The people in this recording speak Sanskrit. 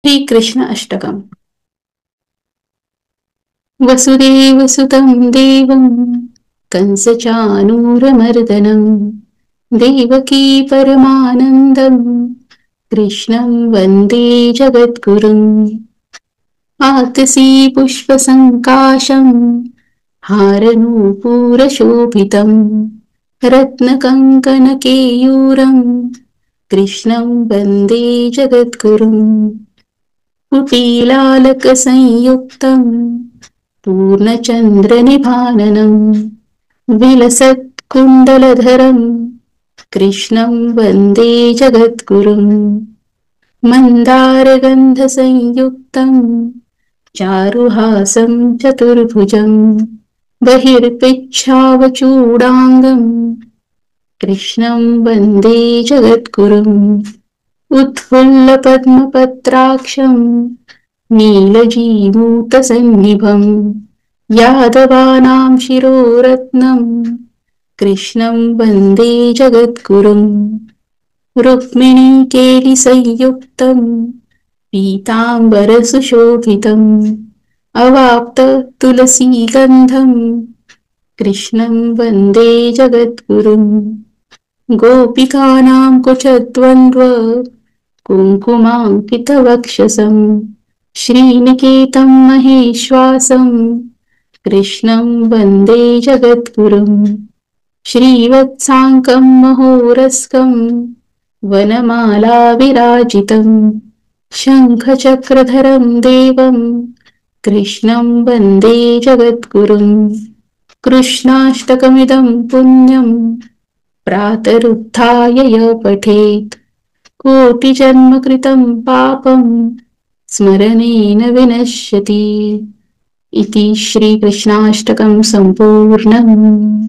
श्रीकृष्ण अष्टकम्। वसुदेवसुतं देवं कंसचानूरमर्दनं देवकी परमानन्दं कृष्णं वन्दे जगद्गुरुम्। आतसी पुष्पसङ्काशं हारनूपुरशोभितं रत्नकङ्कणकेयूरं कृष्णं वन्दे जगद्गुरुम्। कुटीलालकसंयुक्तं पूर्णचन्द्रनिभाननं विलसत्कुण्डलधरं कृष्णं वन्दे जगद्गुरुम्। मन्दारगन्धसंयुक्तं चारुहासं चतुर्भुजं बहिर्पिच्छावचूडाङ्गं कृष्णं वन्दे जगद्गुरुम्। उत्फुल्लपद्मपत्राक्षं नीलजीमूतसन्निभं यादवानां शिरोरत्नं कृष्णं वन्दे जगद्गुरुम्। रुक्मिणीकेलिसंयुक्तं पीताम्बरसुशोभितम् अवाप्ततुलसीगन्धं कृष्णं वन्दे जगद्गुरुम्। गोपिकानां कुचद्वन्द्व कुङ्कुमाङ्कितवक्षसं श्रीनिकेतं महेश्वासं कृष्णं वन्दे जगद्गुरुम्। श्रीवत्साङ्कं महोरस्कं वनमालाविराजितं शङ्खचक्रधरं देवं कृष्णं वन्दे जगद्गुरुम्। कृष्णाष्टकमिदं पुण्यं प्रातरुत्थाय य पठेत् कोटिजन्मकृतं पापं स्मरणेन विनश्यति। इति श्रीकृष्णाष्टकं सम्पूर्णम्।